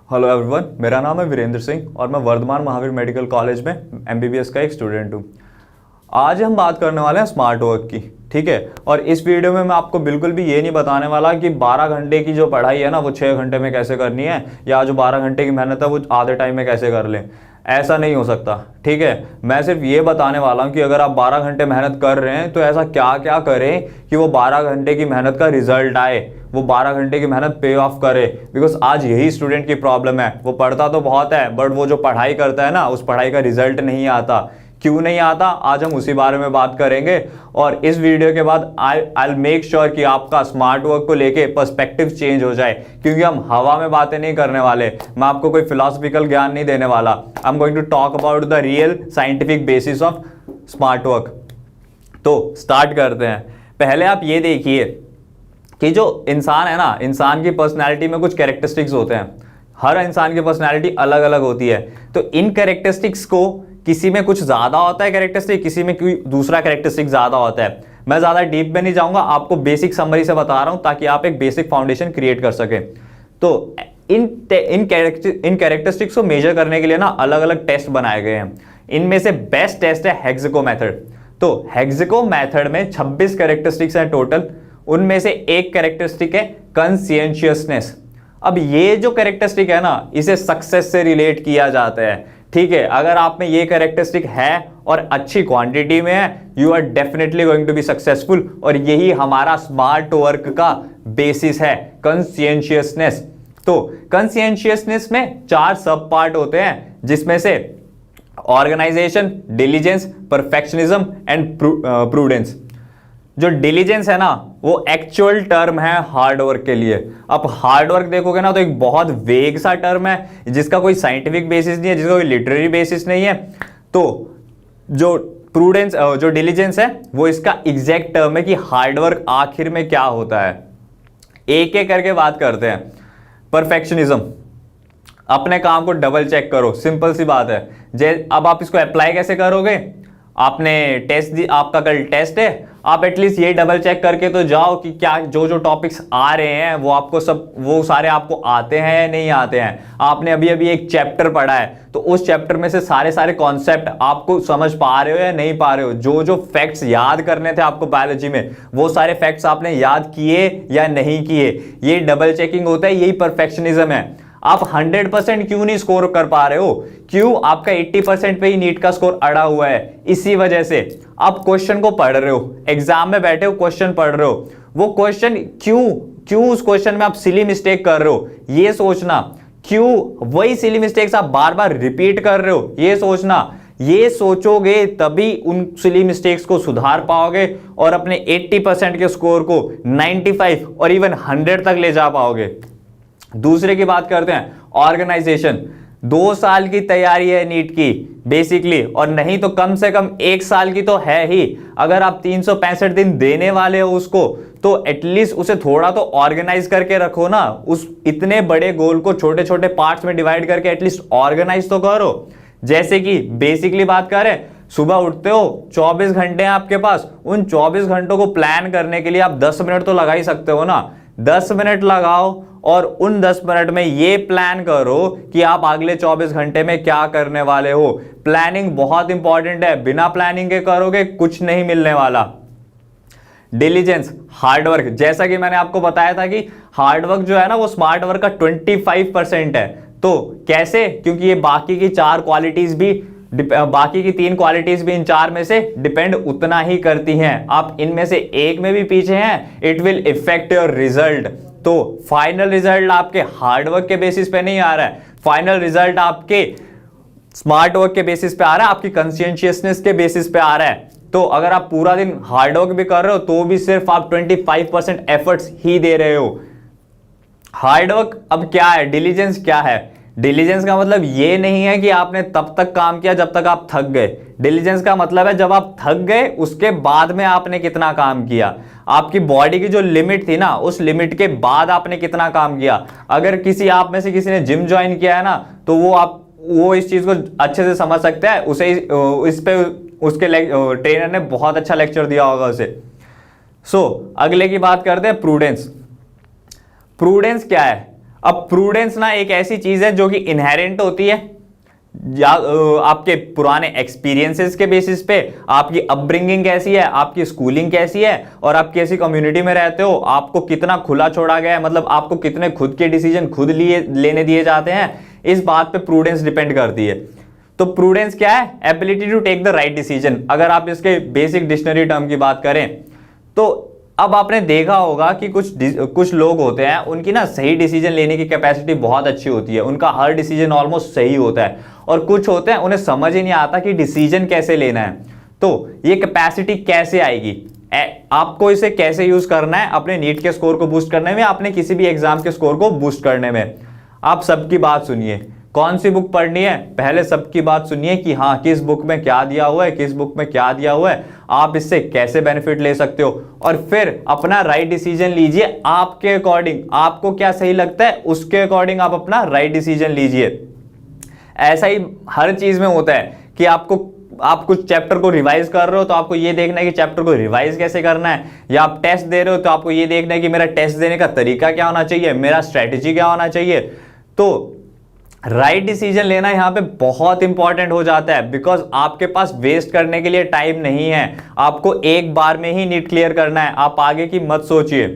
Hello everyone, मेरा नाम है वीरेंद्र सिंह और मैं वर्धमान महावीर मेडिकल कॉलेज में एमबीबीएस का एक स्टूडेंट हूँ। आज हम बात करने वाले हैं स्मार्ट वर्क की, ठीक है। और इस वीडियो में मैं आपको बिल्कुल भी ये नहीं बताने वाला कि 12 घंटे की जो पढ़ाई है ना वो 6 घंटे में कैसे करनी है, या जो 12 घंटे की मेहनत है वो आधे टाइम में कैसे कर लें। ऐसा नहीं हो सकता, ठीक है। मैं सिर्फ ये बताने वाला हूँ कि अगर आप 12 घंटे मेहनत कर रहे हैं तो ऐसा क्या क्या करें कि वो 12 घंटे की मेहनत का रिजल्ट आए, वो 12 घंटे की मेहनत पे ऑफ करे। बिकॉज आज यही स्टूडेंट की प्रॉब्लम है, वो पढ़ता तो बहुत है बट वो जो पढ़ाई करता है ना उस पढ़ाई का रिजल्ट नहीं आता। क्यों नहीं आता, आज हम उसी बारे में बात करेंगे। और इस वीडियो के बाद आई मेक श्योर कि आपका स्मार्ट वर्क को लेके पर्सपेक्टिव चेंज हो जाए, क्योंकि हम हवा में बातें नहीं करने वाले। मैं आपको कोई फिलोसफिकल ज्ञान नहीं देने वाला। I am going to talk about the real scientific basis of smart work. तो स्टार्ट करते हैं। पहले आप ये देखिए कि जो इंसान है ना, इंसान की पर्सनैलिटी में कुछ कैरेक्टरिस्टिक्स होते हैं। हर इंसान की पर्सनैलिटी अलग अलग होती है। तो इन कैरेक्टरिस्टिक्स को किसी में कुछ ज्यादा होता है कैरेक्टरिस्टिक, किसी में कोई दूसरा कैरेक्टरिस्टिक ज्यादा होता है। मैं ज्यादा डीप में नहीं जाऊंगा, आपको बेसिक समरी से बता रहा हूं ताकि आप एक बेसिक फाउंडेशन क्रिएट कर सकें। तो इन कैरेक्टरिस्टिक्स को मेजर करने के लिए ना अलग अलग टेस्ट बनाए गए हैं। इनमें से बेस्ट टेस्ट है हेक्सिको मेथड। तो हेक्सिको मेथड में 26 कैरेक्टरिस्टिक्स हैं टोटल। उनमें से एक कैरेक्टरिस्टिक है कंसिएंशियसनेस। अब ये जो कैरेक्टरिस्टिक है ना इसे सक्सेस से रिलेट किया जाता है, ठीक है। अगर आप में ये कैरेक्टरिस्टिक है और अच्छी क्वांटिटी में है, you are definitely going to be successful. और यही हमारा स्मार्ट वर्क का बेसिस है, कंसिएंशियसनेस। तो कंसिएंशियसनेस में 4 सब पार्ट होते हैं, जिसमें से organization, diligence, perfectionism and prudence. जो डिलीजेंस है ना वो एक्चुअल टर्म है हार्ड वर्क के लिए। अब हार्ड वर्क देखोगे ना तो एक बहुत वेग सा टर्म है जिसका कोई साइंटिफिक बेसिस नहीं है, जिसका कोई लिटरेरी बेसिस नहीं है। तो जो प्रूडेंस, जो डिलीजेंस है वो इसका एग्जैक्ट टर्म है कि हार्ड वर्क आखिर में क्या होता है। एक एक करके बात करते हैं। परफेक्शनिज्म, अपने काम को डबल चेक करो, सिंपल सी बात है। अब आप इसको अप्लाई कैसे करोगे? आपने टेस्ट दी, आपका कल टेस्ट है, आप एटलीस्ट ये डबल चेक करके तो जाओ कि क्या जो जो टॉपिक्स आ रहे हैं वो आपको वो सारे आपको आते हैं या नहीं आते हैं। आपने अभी अभी एक चैप्टर पढ़ा है तो उस चैप्टर में से सारे कॉन्सेप्ट आपको समझ पा रहे हो या नहीं पा रहे हो। जो जो फैक्ट्स याद करने थे आपको बायोलॉजी में वो सारे फैक्ट्स आपने याद किए या नहीं किए, ये डबल चेकिंग होता है। यही परफेक्शनिज्म है। आप 100% क्यों नहीं स्कोर कर पा रहे हो? क्यों आपका 80% पे ही नीट का स्कोर अड़ा हुआ है? इसी वजह से आप क्वेश्चन को पढ़ रहे हो, एग्जाम में बैठे हो क्वेश्चन पढ़ रहे हो, वो क्वेश्चन क्यों उस क्वेश्चन में आप सिली मिस्टेक कर रहे हो ये सोचना। क्यों वही सिली मिस्टेक्स आप बार बार रिपीट कर रहे हो ये सोचना। ये सोचोगे तभी उन सिली मिस्टेक्स को सुधार पाओगे और अपने 80% के स्कोर को 95 और इवन 100 तक ले जा पाओगे। दूसरे की बात करते हैं, ऑर्गेनाइजेशन। 2 साल की तैयारी है नीट की बेसिकली, और नहीं तो कम से कम 1 साल की तो है ही। अगर आप 365 दिन देने वाले हो उसको तो एटलीस्ट उसे थोड़ा तो ऑर्गेनाइज करके रखो ना। उस इतने बड़े गोल को छोटे छोटे पार्ट्स में डिवाइड करके एटलीस्ट ऑर्गेनाइज तो करो। जैसे कि बेसिकली बात करें, सुबह उठते हो, 24 घंटे हैं आपके पास, उन 24 घंटों को प्लान करने के लिए आप 10 मिनट तो लगा ही सकते हो ना। 10 मिनट लगाओ और उन 10 मिनट में ये प्लान करो कि आप अगले 24 घंटे में क्या करने वाले हो। प्लानिंग बहुत इंपॉर्टेंट है, बिना प्लानिंग के करोगे कुछ नहीं मिलने वाला। डिलीजेंस, हार्डवर्क, जैसा कि मैंने आपको बताया था कि हार्डवर्क जो है ना वो स्मार्ट वर्क का 25% है। तो कैसे? क्योंकि ये बाकी की 4 क्वालिटीज भी, बाकी की 3 क्वालिटीज भी इन 4 में से डिपेंड उतना ही करती हैं। आप इनमें से एक में भी पीछे हैं, it will effect your result. तो फाइनल रिजल्ट आपके हार्डवर्क के बेसिस पे नहीं आ रहा है, फाइनल रिजल्ट आपके स्मार्ट वर्क के बेसिस पे आ रहा है, आपकी कंसिएंशियसनेस के बेसिस पे आ रहा है। तो अगर आप पूरा दिन हार्डवर्क भी कर रहे हो तो भी सिर्फ आप 25% एफर्ट्स ही दे रहे हो। हार्डवर्क अब क्या है, डिलीजेंस क्या है? डिलीजेंस का मतलब ये नहीं है कि आपने तब तक काम किया जब तक आप थक गए। डिलीजेंस का मतलब है जब आप थक गए उसके बाद में आपने कितना काम किया। आपकी बॉडी की जो लिमिट थी ना उस लिमिट के बाद आपने कितना काम किया। अगर किसी आप में से किसी ने जिम ज्वाइन किया है ना तो वो इस चीज को अच्छे से समझ सकता है। उसे इस पे उसके ट्रेनर ने बहुत अच्छा लेक्चर दिया होगा उसे। अगले की बात करते हैं प्रूडेंस। प्रूडेंस क्या है? अब प्रूडेंस ना एक ऐसी चीज है जो कि इनहेरेंट होती है या आपके पुराने एक्सपीरियंसेस के बेसिस पे, आपकी अपब्रिंगिंग कैसी है, आपकी स्कूलिंग कैसी है, और आप कैसी कम्युनिटी में रहते हो, आपको कितना खुला छोड़ा गया है, मतलब आपको कितने खुद के डिसीजन खुद लेने दिए जाते हैं, इस बात पे प्रूडेंस डिपेंड करती है। तो प्रूडेंस क्या है? Ability to take the right decision. अगर आप इसके बेसिक डिक्शनरी टर्म की बात करें तो अब आपने देखा होगा कि कुछ लोग होते हैं, उनकी ना सही डिसीजन लेने की कैपेसिटी बहुत अच्छी होती है, उनका हर डिसीजन ऑलमोस्ट सही होता है, और कुछ होते हैं उन्हें समझ ही नहीं आता कि डिसीजन कैसे लेना है। तो ये कैपेसिटी कैसे आएगी, आपको इसे कैसे यूज करना है अपने नीट के स्कोर को बूस्ट करने में, अपने किसी भी एग्जाम के स्कोर को बूस्ट करने में। आप सबकी बात सुनिए, कौन सी बुक पढ़नी है, पहले सबकी बात सुनिए कि हाँ किस बुक में क्या दिया हुआ है, किस बुक में क्या दिया हुआ है, आप इससे कैसे बेनिफिट ले सकते हो, और फिर अपना राइट डिसीजन लीजिए। आपके अकॉर्डिंग आपको क्या सही लगता है उसके अकॉर्डिंग आप अपना राइट डिसीजन लीजिए। ऐसा ही हर चीज में होता है कि आप कुछ चैप्टर को रिवाइज कर रहे हो तो आपको ये देखना है कि चैप्टर को रिवाइज कैसे करना है, या आप टेस्ट दे रहे हो तो आपको ये देखना है कि मेरा टेस्ट देने का तरीका क्या होना चाहिए, मेरा स्ट्रेटेजी क्या होना चाहिए। तो राइट डिसीजन लेना यहां पे बहुत इंपॉर्टेंट हो जाता है, बिकॉज आपके पास वेस्ट करने के लिए टाइम नहीं है, आपको एक बार में ही नीट क्लियर करना है, आप आगे की मत सोचिए।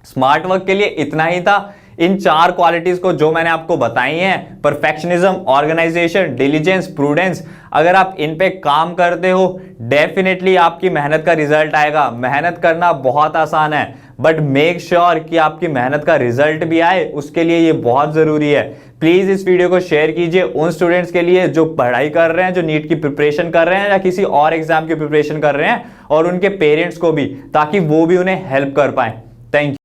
स्मार्ट वर्क के लिए इतना ही था। इन 4 क्वालिटीज को जो मैंने आपको बताई हैं, परफेक्शनिज्म, ऑर्गेनाइजेशन, डिलीजेंस, प्रूडेंस, अगर आप इन पे काम करते हो डेफिनेटली आपकी मेहनत का रिजल्ट आएगा। मेहनत करना बहुत आसान है, बट मेक श्योर कि आपकी मेहनत का रिजल्ट भी आए, उसके लिए ये बहुत जरूरी है। प्लीज इस वीडियो को शेयर कीजिए उन स्टूडेंट्स के लिए जो पढ़ाई कर रहे हैं, जो नीट की प्रिपरेशन कर रहे हैं या किसी और एग्जाम की प्रिपरेशन कर रहे हैं, और उनके पेरेंट्स को भी, ताकि वो भी उन्हें हेल्प कर पाए। Thank you.